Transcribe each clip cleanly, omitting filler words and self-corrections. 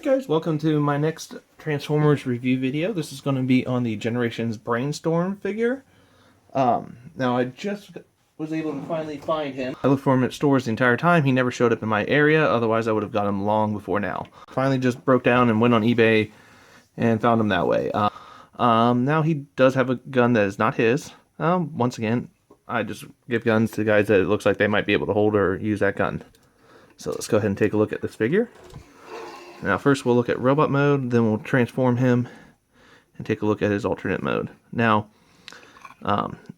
guys, welcome to my next Transformers review video. This is going to be on the Generations Brainstorm figure. Now I just was able to finally find him. I looked for him at stores the entire time. He never showed up in my area, otherwise I would have got him long before now. Finally just broke down and went on eBay and found him that way. Now he does have a gun that is not his. Once again, I just give guns to guys that it looks like they might be able to hold or use that gun. So let's go ahead and take a look at this figure. Now first we'll look at robot mode, then we'll transform him and take a look at his alternate mode. Now,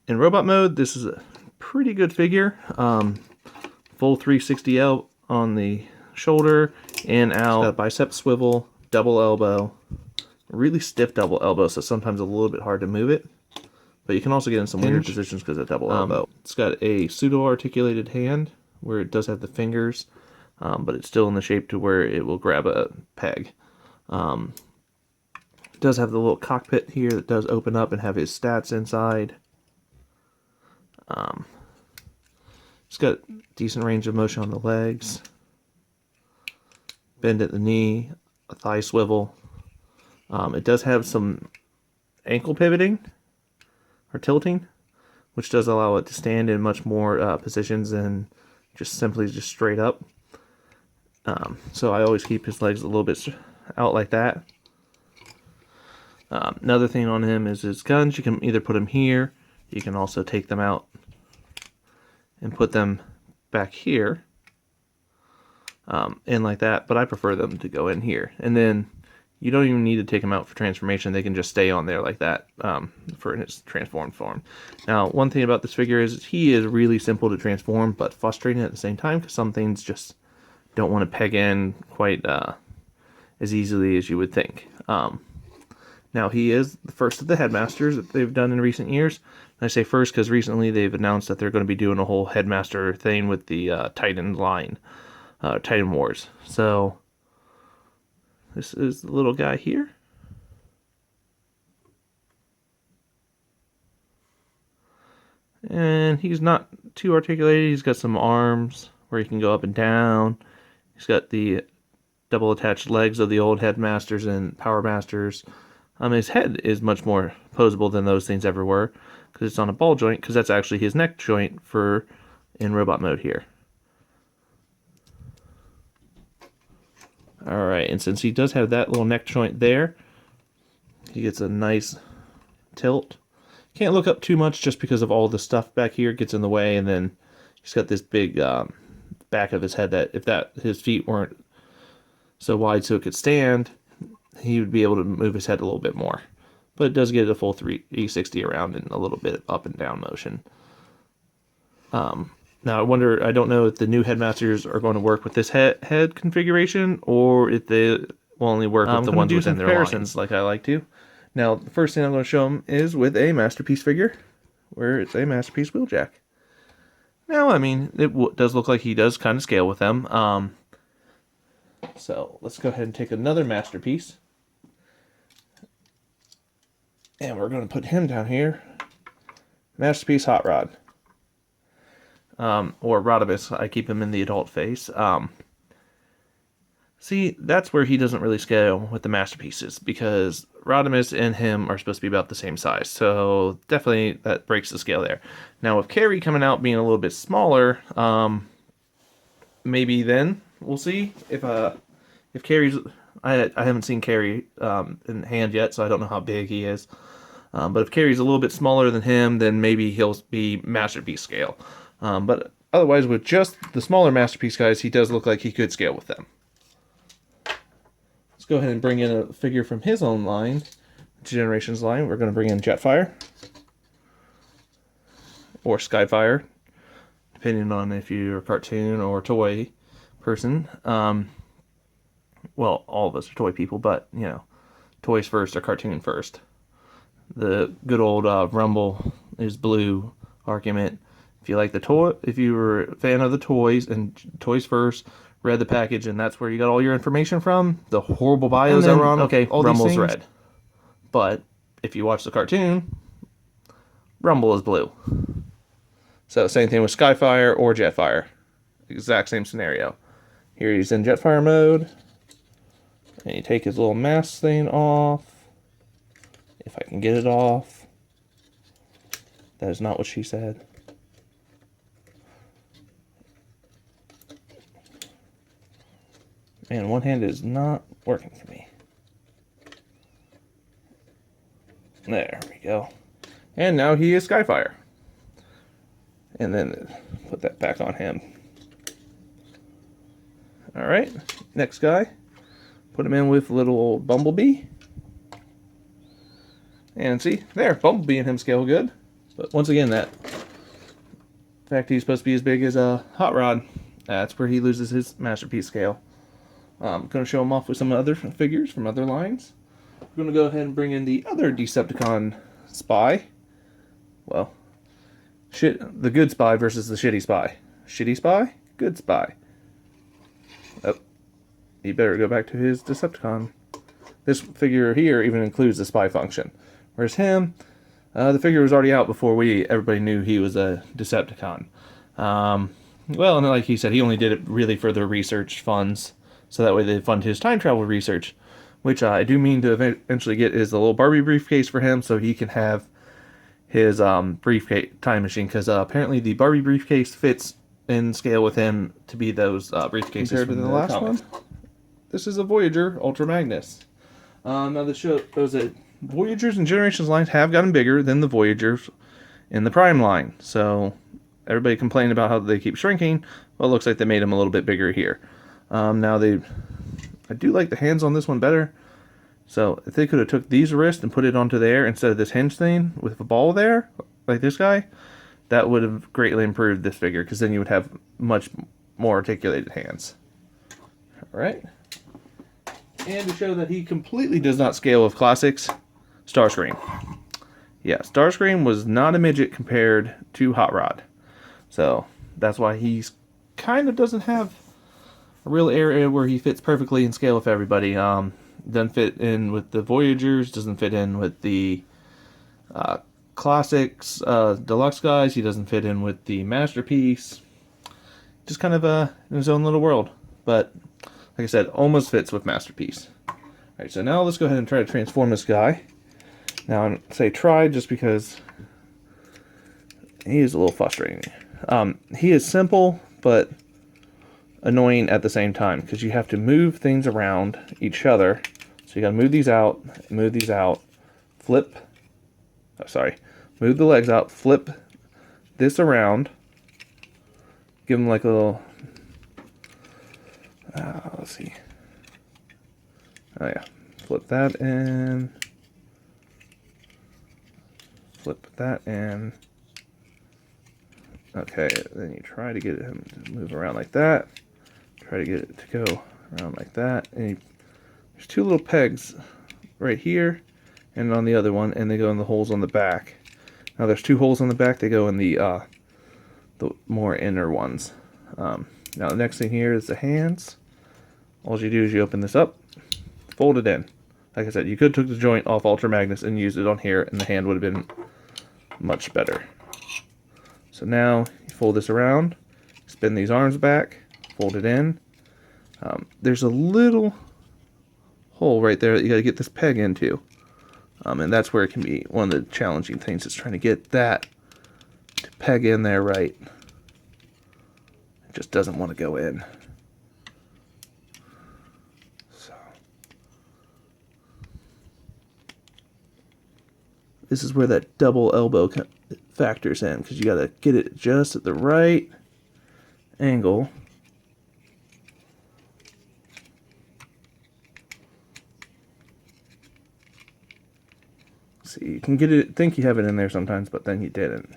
in robot mode, this is a pretty good figure. Full 360L on the shoulder, in, out, got a bicep swivel, double elbow, really stiff double elbow, so sometimes a little bit hard to move it. But you can also get in some weird positions because of double elbow. It's got a pseudo-articulated hand, where it does have the fingers, but it's still in the shape to where it will grab a peg. It does have the little cockpit here that does open up and have his stats inside. It's got decent range of motion on the legs, bend at the knee, a thigh swivel. It does have some ankle pivoting or tilting, which does allow it to stand in much more positions than just simply straight up. So I always keep his legs a little bit out like that. Another thing on him is his guns. You can either put them here, you can also take them out and put them back here, in like that, but I prefer them to go in here. And then you don't even need to take them out for transformation. They can just stay on there like that for its transformed form. Now, one thing about this figure is he is really simple to transform, but frustrating at the same time, because some things just don't want to peg in quite as easily as you would think. Now, he is the first of the headmasters that they've done in recent years. And I say first because recently they've announced that they're going to be doing a whole headmaster thing with the Titan line, Titan Wars. So this is the little guy here. And he's not too articulated. He's got some arms where he can go up and down. He's got the double attached legs of the old headmasters and power masters. His head is much more posable than those things ever were, because it's on a ball joint, because that's actually his neck joint for in robot mode here. Alright, and since he does have that little neck joint there, he gets a nice tilt. Can't look up too much just because of all the stuff back here gets in the way, and then he's got this big back of his head that if his feet weren't so wide so it could stand, he would be able to move his head a little bit more. But it does get a full 360 around and a little bit up and down motion. Now I don't know if the new headmasters are going to work with this head configuration, or if they will only work with the ones within their comparisons lines, like I like to. Now, the first thing I'm going to show them is with a Masterpiece figure, where it's a Masterpiece Wheeljack. Now, I mean, it does look like he does kind of scale with them. So let's go ahead and take another Masterpiece. And we're going to put him down here. Masterpiece Hot Rod. Or Rodimus. I keep him in the adult face. See, that's where he doesn't really scale with the Masterpieces, because Rodimus and him are supposed to be about the same size. So definitely that breaks the scale there. Now with Carrie coming out being a little bit smaller, maybe then we'll see if Carrie's... I haven't seen Carrie in hand yet, so I don't know how big he is. But if Carrie's a little bit smaller than him, then maybe he'll be Masterpiece scale. But otherwise, with just the smaller Masterpiece guys, he does look like he could scale with them. Let's go ahead and bring in a figure from his own line, Generations line. We're going to bring in Jetfire. Or Skyfire, depending on if you're a cartoon or toy person. Well, all of us are toy people, but, you know, toys first or cartoon first. The good old Rumble is blue argument. If you like the toy, if you were a fan of the toys and toys first, read the package, and that's where you got all your information from, the horrible bios that were on, okay, Rumble's red. But if you watch the cartoon, Rumble is blue. So same thing with Skyfire or Jetfire. Exact same scenario. Here he's in Jetfire mode. And you take his little mask thing off. If I can get it off. That is not what she said. Man, one hand is not working for me. There we go. And now he is Skyfire. And then put that back on him. Alright, next guy. Put him in with little old Bumblebee. And see, there, Bumblebee and him scale good. But once again, that fact he's supposed to be as big as a Hot Rod, that's where he loses his Masterpiece scale. I'm going to show him off with some other figures from other lines. We're going to go ahead and bring in the other Decepticon spy. Well, the good spy versus the shitty spy. Shitty spy, good spy. Oh, he better go back to his Decepticon. This figure here even includes the spy function. Whereas him, the figure was already out before everybody knew he was a Decepticon. Well, and like he said, he only did it really for the research funds. So that way they fund his time travel research. Which I do mean to eventually get is a little Barbie briefcase for him so he can have his briefcase time machine. Because apparently the Barbie briefcase fits in scale with him to be those briefcases compared to the last one. This is a Voyager Ultra Magnus. Now this shows that Voyagers and Generations lines have gotten bigger than the Voyagers in the Prime line. So everybody complained about how they keep shrinking. Well, it looks like they made them a little bit bigger here. Now I do like the hands on this one better. So if they could have took these wrists and put it onto there instead of this hinge thing with a ball there, like this guy, that would have greatly improved this figure, because then you would have much more articulated hands. Alright. And to show that he completely does not scale with classics, Starscream. Yeah, Starscream was not a midget compared to Hot Rod. So that's why he's kind of doesn't have a real area where he fits perfectly in scale with everybody. Doesn't fit in with the Voyagers, doesn't fit in with the classics, deluxe guys. He doesn't fit in with the Masterpiece. Just kind of in his own little world. But like I said, almost fits with Masterpiece. Alright, so now let's go ahead and try to transform this guy. Now I say try just because he is a little frustrating. He is simple, but annoying at the same time, because you have to move things around each other. So you gotta move these out, flip, move the legs out, flip this around, give him like a little, let's see, oh yeah, flip that and flip that and, okay, then you try to get him to move around like that. Try to get it to go around like that. And there's two little pegs right here and on the other one, and they go in the holes on the back. Now there's two holes on the back. They go in the more inner ones. Now the next thing here is the hands. All you do is you open this up, fold it in. Like I said, you could have took the joint off Ultra Magnus and used it on here, and the hand would have been much better. So now you fold this around, spin these arms back, fold it in. There's a little hole right there that you got to get this peg into. And that's where it can be one of the challenging things, is trying to get that to peg in there right. It just doesn't want to go in. So this is where that double elbow factors in, because you got to get it just at the right angle. See, you can get it, think you have it in there sometimes, but then you didn't.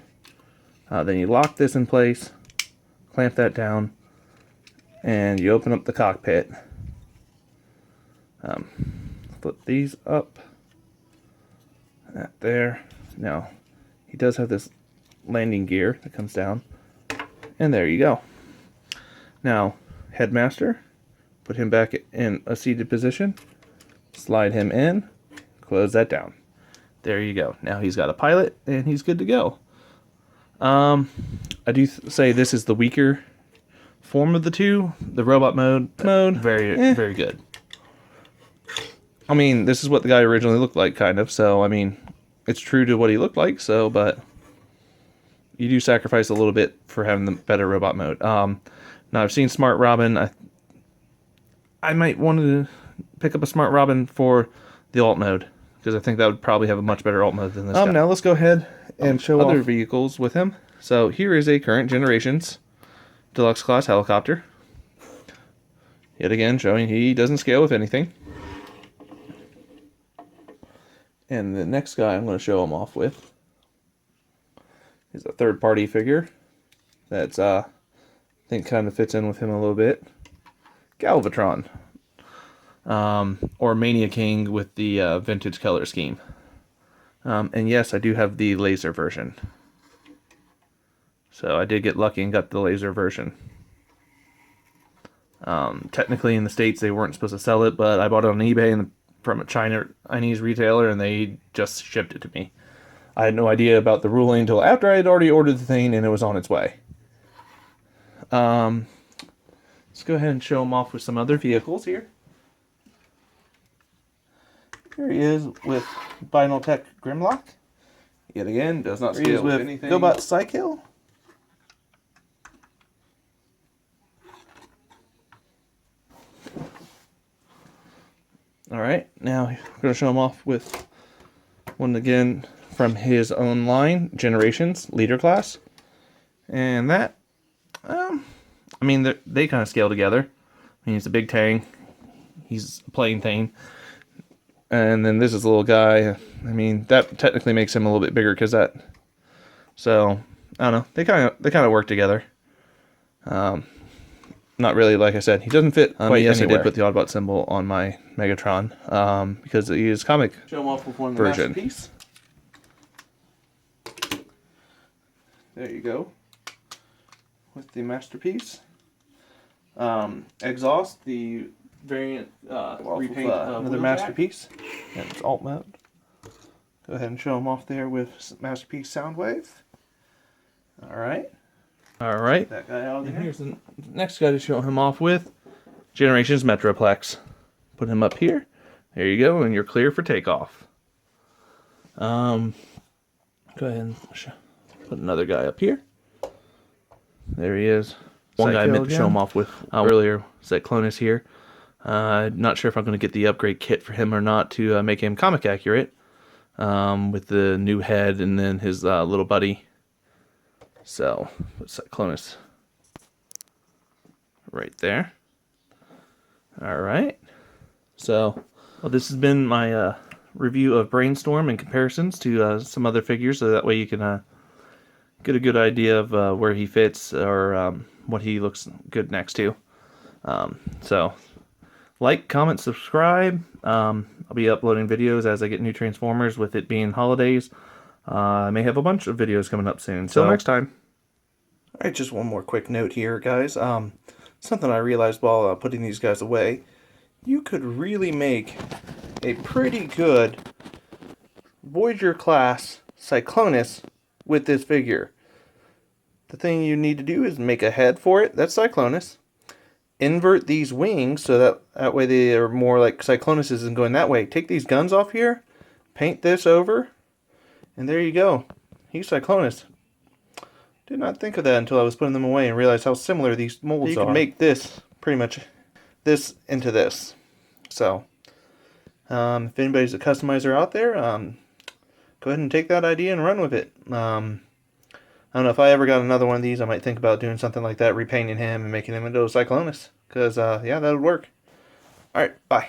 Then you lock this in place, clamp that down, and you open up the cockpit. Flip these up. That there. Now, he does have this landing gear that comes down. And there you go. Now, Headmaster, put him back in a seated position. Slide him in. Close that down. There you go. Now he's got a pilot, and he's good to go. I do say this is the weaker form of the two. The robot mode, very good. I mean, this is what the guy originally looked like, kind of. So, I mean, it's true to what he looked like. So, but you do sacrifice a little bit for having the better robot mode. Now, I've seen Smart Robin. I might want to pick up a Smart Robin for the alt mode, because I think that would probably have a much better alt mode than this guy. Now let's go ahead and show other vehicles with him. So here is a current generations deluxe class helicopter. Yet again, showing he doesn't scale with anything. And the next guy I'm going to show him off with is a third-party figure that's I think kind of fits in with him a little bit. Galvatron, or Mania King with the vintage color scheme. And yes, I do have the laser version. So I did get lucky and got the laser version. Technically in the States they weren't supposed to sell it, but I bought it on eBay from a Chinese retailer, and they just shipped it to me. I had no idea about the ruling until after I had already ordered the thing and it was on its way. Let's go ahead and show him off with some other vehicles here. Here he is with Binaltech Grimlock. Yet again, does not scale with anything. GoBot Cykill. Alright, now we're going to show him off with one again from his own line, Generations, Leader Class. And that, I mean, they kind of scale together. I mean, he's a big tank. He's a plain thing. And then this is a little guy. I mean, that technically makes him a little bit bigger because that. So I don't know. They kind of work together. Not really, like I said, he doesn't fit quite yes, anywhere. I did put the Autobot symbol on my Megatron because he is comic. Show him off with one version. Masterpiece. There you go. With the Masterpiece. Exhaust, the variant repaint of another Masterpiece. And it's alt mode. Go ahead and show him off there with Masterpiece Soundwave. Alright. Alright. That guy out there. And here's the next guy to show him off with. Generations Metroplex. Put him up here. There you go, and you're clear for takeoff. Go ahead and put another guy up here. There he is. One guy I meant to show him off with earlier, Cyclonus here. Not sure if I'm going to get the upgrade kit for him or not to make him comic accurate. With the new head and then his little buddy. So, put Cyclonus right there. Alright. So, well, this has been my review of Brainstorm and comparisons to some other figures, so that way you can get a good idea of where he fits or what he looks good next to. So, like, comment, subscribe. I'll be uploading videos as I get new Transformers, with it being holidays. I may have a bunch of videos coming up soon. Till next time. Alright, just one more quick note here, guys. Something I realized while putting these guys away. You could really make a pretty good Voyager class Cyclonus with this figure. The thing you need to do is make a head for it. That's Cyclonus. Invert these wings so that way they are more like Cyclonus isn't going that way. Take these guns off here. Paint this over. And there you go. He's Cyclonus. Did not think of that until I was putting them away and realized how similar these molds are. You can make this, pretty much, this into this. So, if anybody's a customizer out there, go ahead and take that idea and run with it. I don't know, if I ever got another one of these, I might think about doing something like that, repainting him and making him into a Cyclonus. Because, yeah, that would work. Alright, bye.